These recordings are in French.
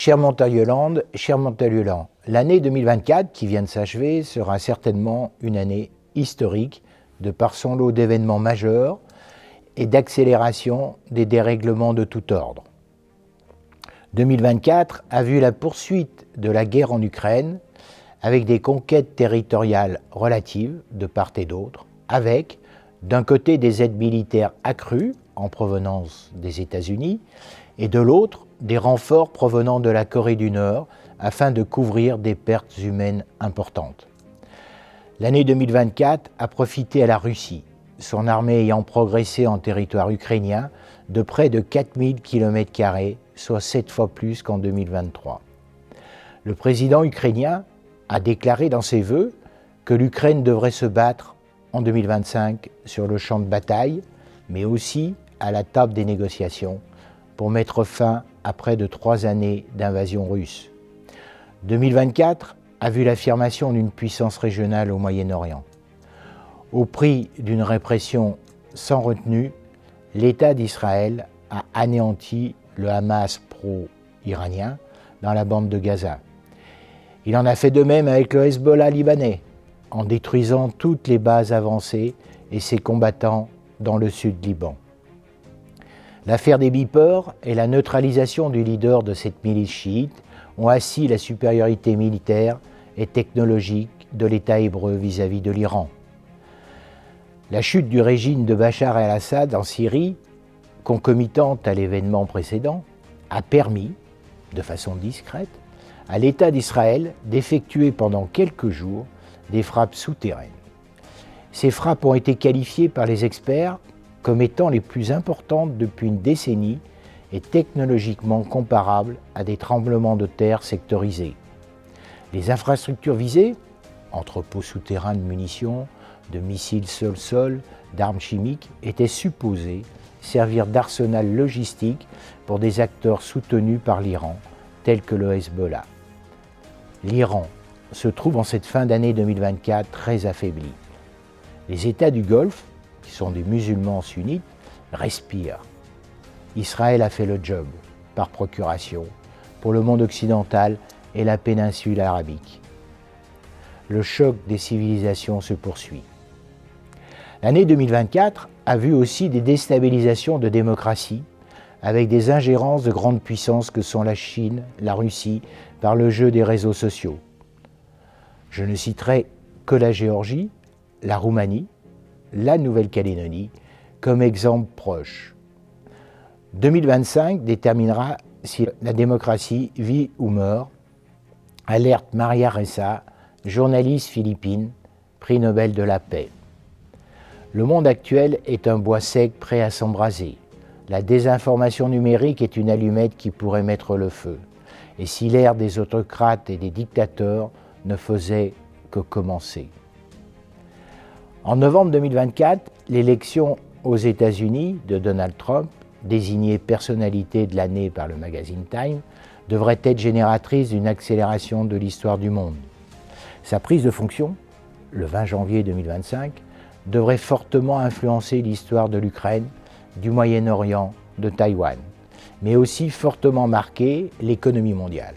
Cher Montagnoland, l'année 2024 qui vient de s'achever sera certainement une année historique de par son lot d'événements majeurs et d'accélération des dérèglements de tout ordre. 2024 a vu la poursuite de la guerre en Ukraine avec des conquêtes territoriales relatives de part et d'autre, avec d'un côté des aides militaires accrues en provenance des États-Unis et de l'autre des renforts provenant de la Corée du Nord afin de couvrir des pertes humaines importantes. L'année 2024 a profité à la Russie, son armée ayant progressé en territoire ukrainien de près de 4000 km², soit 7 fois plus qu'en 2023. Le président ukrainien a déclaré dans ses vœux que l'Ukraine devrait se battre en 2025 sur le champ de bataille, mais aussi à la table des négociations pour mettre fin à près de 3 années d'invasion russe. 2024 a vu l'affirmation d'une puissance régionale au Moyen-Orient. Au prix d'une répression sans retenue, l'État d'Israël a anéanti le Hamas pro-iranien dans la bande de Gaza. Il en a fait de même avec le Hezbollah libanais, en détruisant toutes les bases avancées et ses combattants dans le sud Liban. L'affaire des Beeper et la neutralisation du leader de cette milice chiite ont assis la supériorité militaire et technologique de l'État hébreu vis-à-vis de l'Iran. La chute du régime de Bachar el-Assad en Syrie, concomitante à l'événement précédent, a permis, de façon discrète, à l'État d'Israël d'effectuer pendant quelques jours des frappes souterraines. Ces frappes ont été qualifiées par les experts comme étant les plus importantes depuis une décennie et technologiquement comparables à des tremblements de terre sectorisés. Les infrastructures visées, entrepôts souterrains de munitions, de missiles sol-sol, d'armes chimiques, étaient supposées servir d'arsenal logistique pour des acteurs soutenus par l'Iran, tels que le Hezbollah. L'Iran se trouve en cette fin d'année 2024 très affaibli. Les États du Golfe, qui sont des musulmans sunnites, respirent. Israël a fait le job, par procuration, pour le monde occidental et la péninsule arabique. Le choc des civilisations se poursuit. L'année 2024 a vu aussi des déstabilisations de démocratie, avec des ingérences de grandes puissances que sont la Chine, la Russie, par le jeu des réseaux sociaux. Je ne citerai que la Géorgie, la Roumanie, la Nouvelle-Calédonie comme exemple proche. 2025 déterminera si la démocratie vit ou meurt, alerte Maria Ressa, journaliste philippine, prix Nobel de la paix. Le monde actuel est un bois sec prêt à s'embraser. La désinformation numérique est une allumette qui pourrait mettre le feu. Et si l'ère des autocrates et des dictateurs ne faisait que commencer. En novembre 2024, l'élection aux États-Unis de Donald Trump, désigné personnalité de l'année par le magazine Time, devrait être génératrice d'une accélération de l'histoire du monde. Sa prise de fonction, le 20 janvier 2025, devrait fortement influencer l'histoire de l'Ukraine, du Moyen-Orient, de Taïwan, mais aussi fortement marquer l'économie mondiale.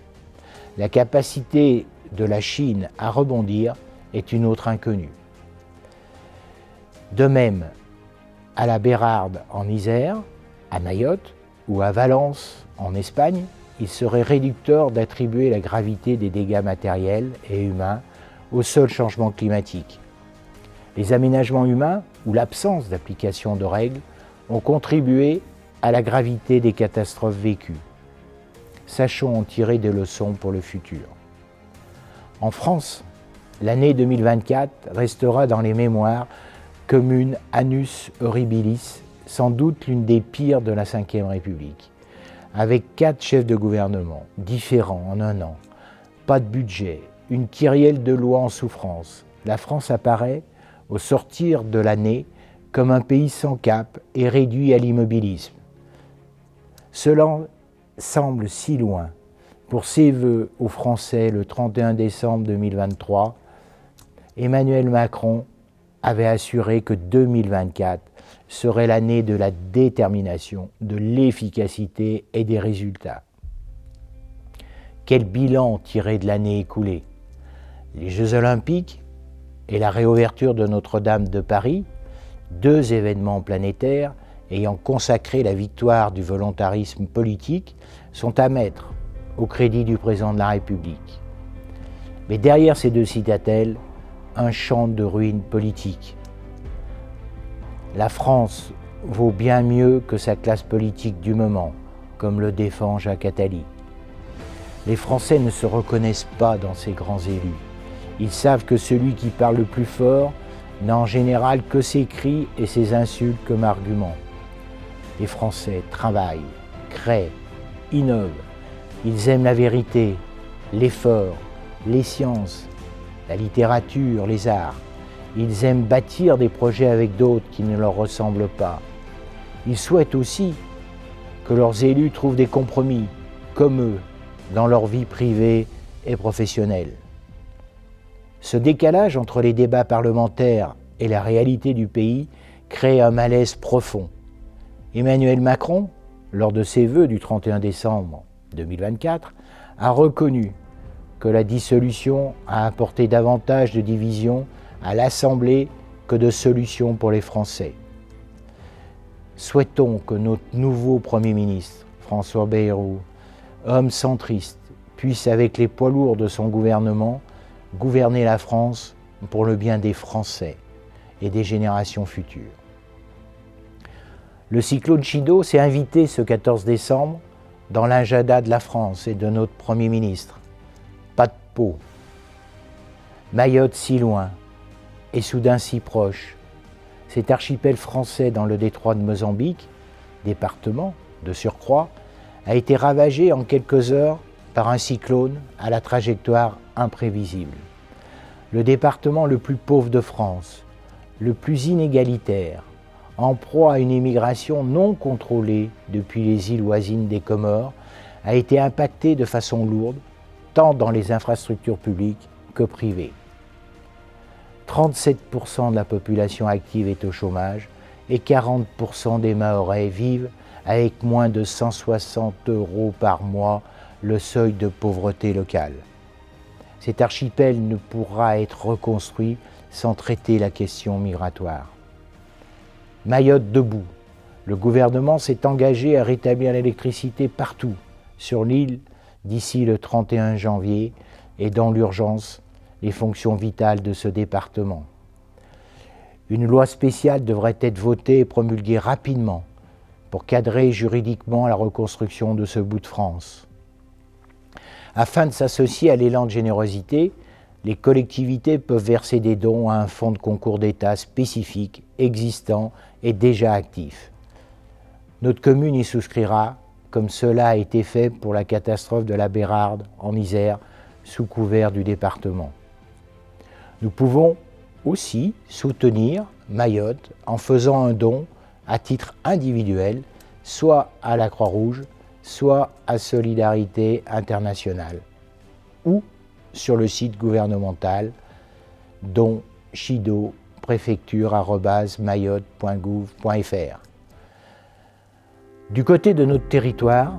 La capacité de la Chine à rebondir est une autre inconnue. De même, à la Bérarde en Isère, à Mayotte ou à Valence en Espagne, il serait réducteur d'attribuer la gravité des dégâts matériels et humains au seul changement climatique. Les aménagements humains ou l'absence d'application de règles ont contribué à la gravité des catastrophes vécues. Sachons en tirer des leçons pour le futur. En France, l'année 2024 restera dans les mémoires comme une annus horribilis, sans doute l'une des pires de la Ve République, avec 4 chefs de gouvernement différents en un an, pas de budget, une kyrielle de lois en souffrance. La France apparaît, au sortir de l'année, comme un pays sans cap et réduit à l'immobilisme. Cela semble si loin. Pour ses vœux aux Français le 31 décembre 2023, Emmanuel Macron avait assuré que 2024 serait l'année de la détermination, de l'efficacité et des résultats. Quel bilan tirer de l'année écoulée? Les Jeux Olympiques et la réouverture de Notre-Dame de Paris, deux événements planétaires ayant consacré la victoire du volontarisme politique, sont à mettre au crédit du président de la République. Mais derrière ces deux citadelles, un champ de ruines politiques. La France vaut bien mieux que sa classe politique du moment, comme le défend Jacques Attali. Les Français ne se reconnaissent pas dans ces grands élus. Ils savent que celui qui parle le plus fort n'a en général que ses cris et ses insultes comme argument. Les Français travaillent, créent, innovent. Ils aiment la vérité, l'effort, les sciences, la littérature, les arts. Ils aiment bâtir des projets avec d'autres qui ne leur ressemblent pas. Ils souhaitent aussi que leurs élus trouvent des compromis, comme eux, dans leur vie privée et professionnelle. Ce décalage entre les débats parlementaires et la réalité du pays crée un malaise profond. Emmanuel Macron, lors de ses vœux du 31 décembre 2024, a reconnu que la dissolution a apporté davantage de divisions à l'Assemblée que de solutions pour les Français. Souhaitons que notre nouveau Premier ministre, François Bayrou, homme centriste, puisse, avec les poids lourds de son gouvernement, gouverner la France pour le bien des Français et des générations futures. Le cyclone Chido s'est invité ce 14 décembre dans l'agenda de la France et de notre Premier ministre. Pas de Pau. Mayotte si loin et soudain si proche. Cet archipel français dans le détroit de Mozambique, département de surcroît, a été ravagé en quelques heures par un cyclone à la trajectoire imprévisible. Le département le plus pauvre de France, le plus inégalitaire, en proie à une immigration non contrôlée depuis les îles voisines des Comores, a été impacté de façon lourde, tant dans les infrastructures publiques que privées. 37% de la population active est au chômage et 40% des Mahorais vivent avec moins de 160 € par mois, le seuil de pauvreté locale. Cet archipel ne pourra être reconstruit sans traiter la question migratoire. Mayotte debout. Le gouvernement s'est engagé à rétablir l'électricité partout sur l'île d'ici le 31 janvier et dans l'urgence, les fonctions vitales de ce département. Une loi spéciale devrait être votée et promulguée rapidement pour cadrer juridiquement la reconstruction de ce bout de France. Afin de s'associer à l'élan de générosité, les collectivités peuvent verser des dons à un fonds de concours d'État spécifique, existant et déjà actif. Notre commune y souscrira, comme cela a été fait pour la catastrophe de la Bérarde en Isère, sous couvert du département. Nous pouvons aussi soutenir Mayotte en faisant un don à titre individuel, soit à la Croix-Rouge, soit à Solidarité Internationale, ou sur le site gouvernemental donchido-préfecture@mayotte.gouv.fr. Du côté de notre territoire,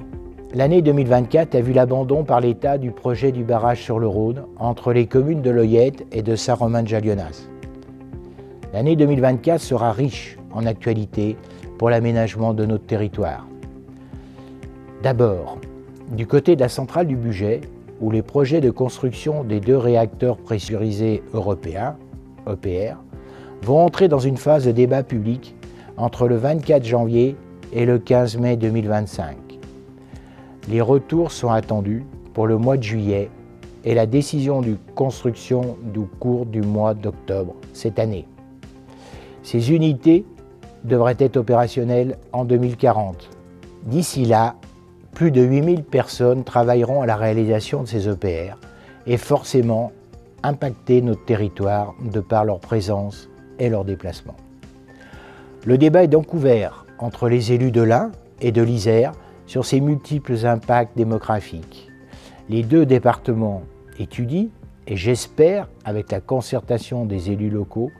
l'année 2024 a vu l'abandon par l'État du projet du barrage sur le Rhône entre les communes de Loyette et de Saint-Romain-de-Jalionnas. L'année 2024 sera riche en actualité pour l'aménagement de notre territoire. D'abord, du côté de la centrale du Bugey, où les projets de construction des 2 réacteurs pressurisés européens, EPR, vont entrer dans une phase de débat public entre le 24 janvier et le 15 mai 2025. Les retours sont attendus pour le mois de juillet et la décision de construction du cours du mois d'octobre cette année. Ces unités devraient être opérationnelles en 2040. D'ici là, plus de 8000 personnes travailleront à la réalisation de ces EPR et forcément impacter notre territoire de par leur présence et leur déplacement. Le débat est donc ouvert entre les élus de l'Ain et de l'Isère sur ces multiples impacts démographiques. Les 2 départements étudient, et j'espère, avec la concertation des élus locaux,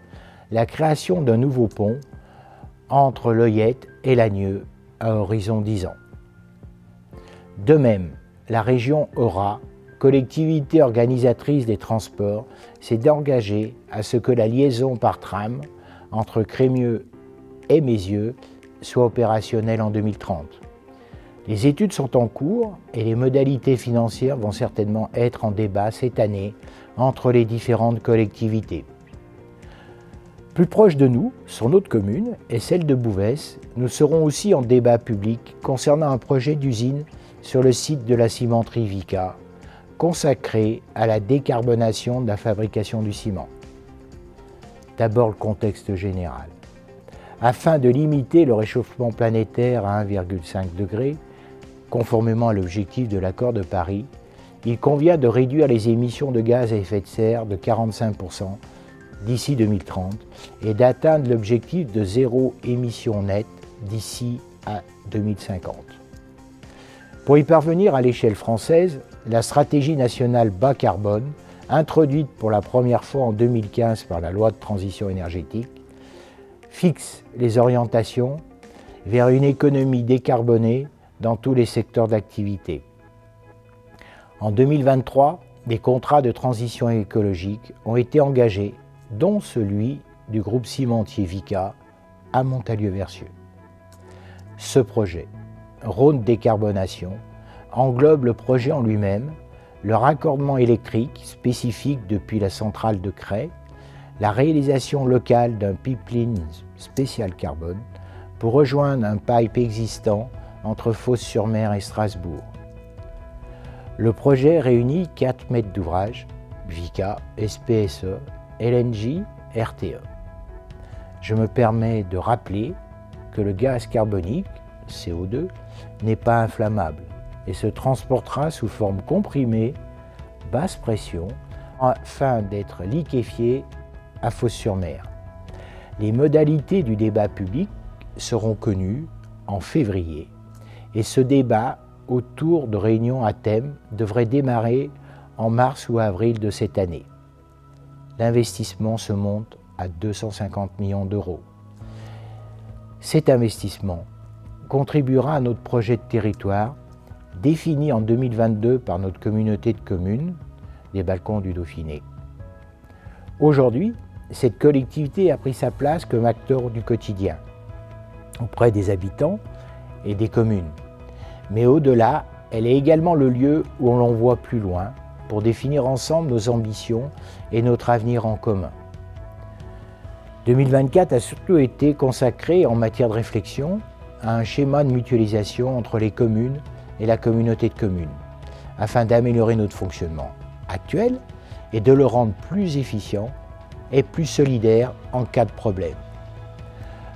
la création d'un nouveau pont entre Loyette et Lagnieu à horizon 10 ans. De même, la région aura, collectivité organisatrice des transports, s'est engagée à ce que la liaison par tram entre Crémieux et Mézieux soit opérationnelle en 2030. Les études sont en cours et les modalités financières vont certainement être en débat cette année entre les différentes collectivités. Plus proche de nous, sur notre commune et celle de Bouvesse, nous serons aussi en débat public concernant un projet d'usine sur le site de la cimenterie Vicat, consacré à la décarbonation de la fabrication du ciment. D'abord le contexte général. Afin de limiter le réchauffement planétaire à 1,5 degré, conformément à l'objectif de l'accord de Paris, il convient de réduire les émissions de gaz à effet de serre de 45% d'ici 2030 et d'atteindre l'objectif de zéro émission nette d'ici à 2050. Pour y parvenir à l'échelle française, la stratégie nationale bas carbone, introduite pour la première fois en 2015 par la loi de transition énergétique, fixe les orientations vers une économie décarbonée dans tous les secteurs d'activité. En 2023, des contrats de transition écologique ont été engagés, dont celui du groupe cimentier Vicat à Montalieu-Vercieux. Ce projet, Rhône Décarbonation, englobe le projet en lui-même, le raccordement électrique spécifique depuis la centrale de Cray, la réalisation locale d'un pipeline spécial carbone pour rejoindre un pipe existant entre Fos-sur-Mer et Strasbourg. Le projet réunit 4 maîtres d'ouvrage, Vicat, SPSE, LNJ, RTE. Je me permets de rappeler que le gaz carbonique, CO2, n'est pas inflammable et se transportera sous forme comprimée, basse pression, afin d'être liquéfié à Fos-sur-Mer. Les modalités du débat public seront connues en février et ce débat autour de réunions à thème devrait démarrer en mars ou avril de cette année. L'investissement se monte à 250 millions d'euros. Cet investissement contribuera à notre projet de territoire défini en 2022 par notre communauté de communes, les Balcons du Dauphiné. Aujourd'hui, cette collectivité a pris sa place comme acteur du quotidien, auprès des habitants et des communes. Mais au-delà, elle est également le lieu où l'on voit plus loin pour définir ensemble nos ambitions et notre avenir en commun. 2024 a surtout été consacré en matière de réflexion à un schéma de mutualisation entre les communes et la communauté de communes, afin d'améliorer notre fonctionnement actuel et de le rendre plus efficient et plus solidaire en cas de problème.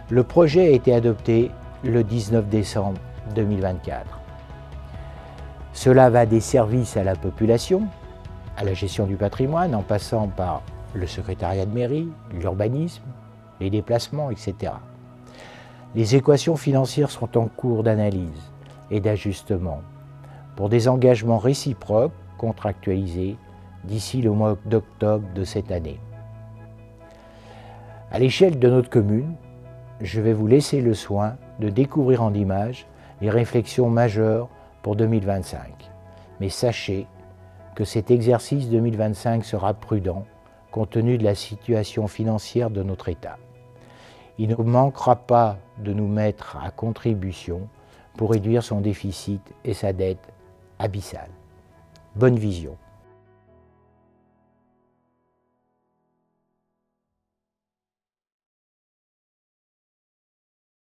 Le projet a été adopté le 19 décembre 2024. Cela va des services à la population, à la gestion du patrimoine, en passant par le secrétariat de mairie, l'urbanisme, les déplacements, etc. Les équations financières sont en cours d'analyse et d'ajustement pour des engagements réciproques contractualisés d'ici le mois d'octobre de cette année. À l'échelle de notre commune, je vais vous laisser le soin de découvrir en images les réflexions majeures pour 2025. Mais sachez que cet exercice 2025 sera prudent compte tenu de la situation financière de notre État. Il ne manquera pas de nous mettre à contribution pour réduire son déficit et sa dette abyssale. Bonne vision.